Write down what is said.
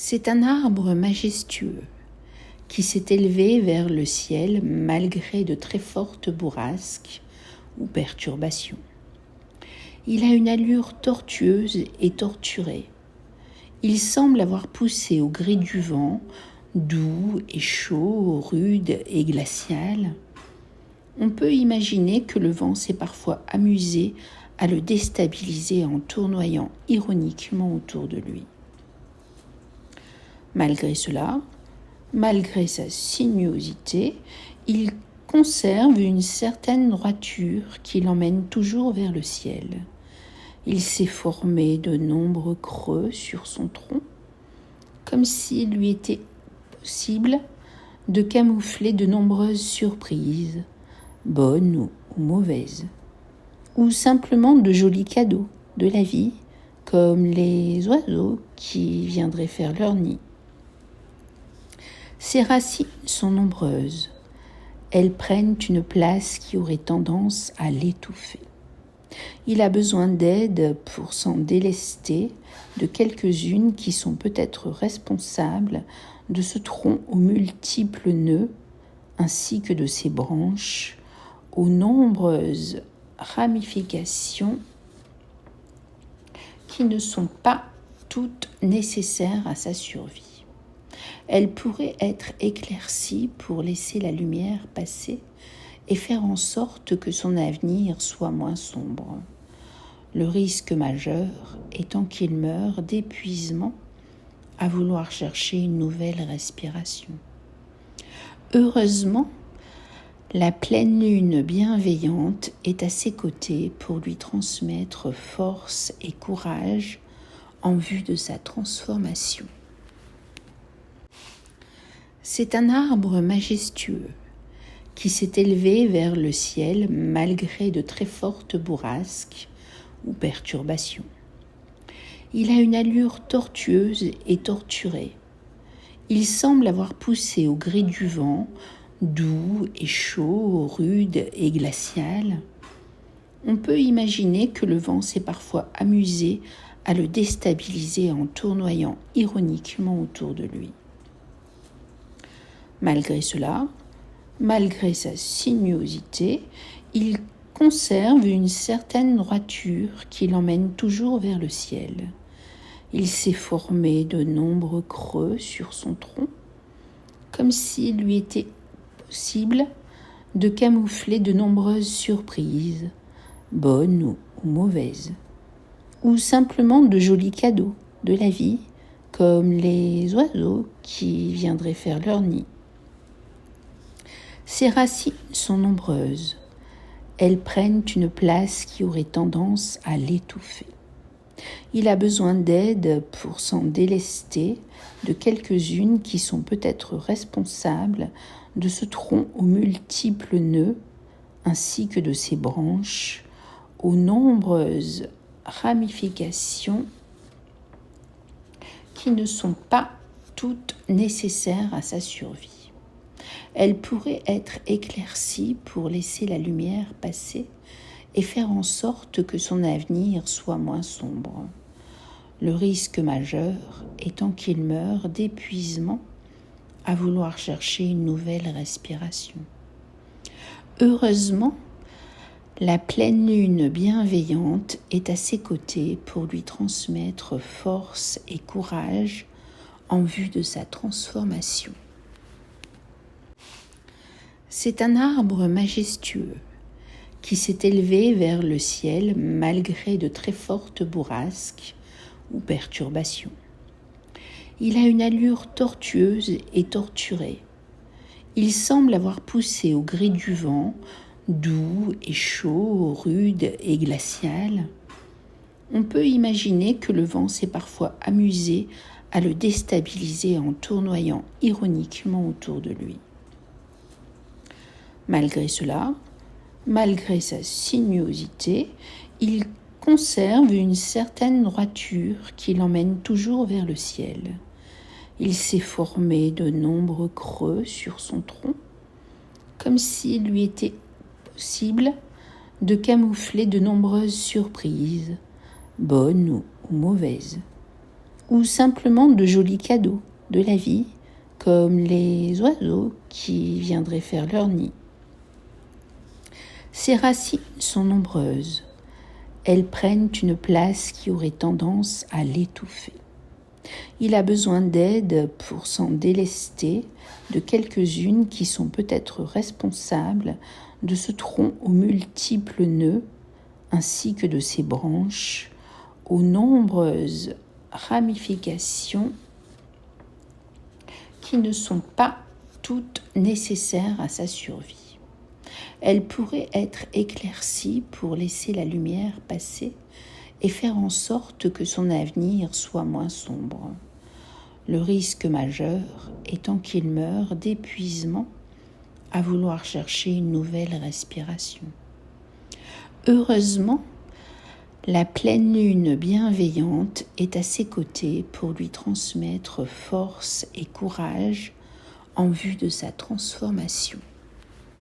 C'est un arbre majestueux qui s'est élevé vers le ciel malgré de très fortes bourrasques ou perturbations. Il a une allure tortueuse et torturée. Il semble avoir poussé au gré du vent, doux et chaud, rude et glacial. On peut imaginer que le vent s'est parfois amusé à le déstabiliser en tournoyant ironiquement autour de lui. Malgré cela, malgré sa sinuosité, il conserve une certaine droiture qui l'emmène toujours vers le ciel. Il s'est formé de nombreux creux sur son tronc, comme s'il lui était possible de camoufler de nombreuses surprises, bonnes ou mauvaises, ou simplement de jolis cadeaux de la vie, comme les oiseaux qui viendraient faire leur nid. Ses racines sont nombreuses. Elles prennent une place qui aurait tendance à l'étouffer. Il a besoin d'aide pour s'en délester de quelques-unes qui sont peut-être responsables de ce tronc aux multiples nœuds, ainsi que de ses branches, aux nombreuses ramifications qui ne sont pas toutes nécessaires à sa survie. Elle pourrait être éclaircie pour laisser la lumière passer et faire en sorte que son avenir soit moins sombre. Le risque majeur étant qu'il meure d'épuisement à vouloir chercher une nouvelle respiration. Heureusement, la pleine lune bienveillante est à ses côtés pour lui transmettre force et courage en vue de sa transformation. C'est un arbre majestueux qui s'est élevé vers le ciel malgré de très fortes bourrasques ou perturbations. Il a une allure tortueuse et torturée. Il semble avoir poussé au gré du vent, doux et chaud, rude et glacial. On peut imaginer que le vent s'est parfois amusé à le déstabiliser en tournoyant ironiquement autour de lui. Malgré cela, malgré sa sinuosité, il conserve une certaine droiture qui l'emmène toujours vers le ciel. Il s'est formé de nombreux creux sur son tronc, comme s'il lui était possible de camoufler de nombreuses surprises, bonnes ou mauvaises, ou simplement de jolis cadeaux de la vie, comme les oiseaux qui viendraient faire leur nid. Ses racines sont nombreuses. Elles prennent une place qui aurait tendance à l'étouffer. Il a besoin d'aide pour s'en délester de quelques-unes qui sont peut-être responsables de ce tronc aux multiples nœuds, ainsi que de ses branches, aux nombreuses ramifications qui ne sont pas toutes nécessaires à sa survie. Elle pourrait être éclaircie pour laisser la lumière passer et faire en sorte que son avenir soit moins sombre. Le risque majeur étant qu'il meure d'épuisement à vouloir chercher une nouvelle respiration. Heureusement, la pleine lune bienveillante est à ses côtés pour lui transmettre force et courage en vue de sa transformation. C'est un arbre majestueux qui s'est élevé vers le ciel malgré de très fortes bourrasques ou perturbations. Il a une allure tortueuse et torturée. Il semble avoir poussé au gré du vent, doux et chaud, rude et glacial. On peut imaginer que le vent s'est parfois amusé à le déstabiliser en tournoyant ironiquement autour de lui. Malgré cela, malgré sa sinuosité, il conserve une certaine droiture qui l'emmène toujours vers le ciel. Il s'est formé de nombreux creux sur son tronc, comme s'il lui était possible de camoufler de nombreuses surprises, bonnes ou mauvaises, ou simplement de jolis cadeaux de la vie, comme les oiseaux qui viendraient faire leur nid. Ses racines sont nombreuses. Elles prennent une place qui aurait tendance à l'étouffer. Il a besoin d'aide pour s'en délester de quelques-unes qui sont peut-être responsables de ce tronc aux multiples nœuds, ainsi que de ses branches aux nombreuses ramifications qui ne sont pas toutes nécessaires à sa survie. Elle pourrait être éclaircie pour laisser la lumière passer et faire en sorte que son avenir soit moins sombre. Le risque majeur étant qu'il meure d'épuisement à vouloir chercher une nouvelle respiration. Heureusement, la pleine lune bienveillante est à ses côtés pour lui transmettre force et courage en vue de sa transformation.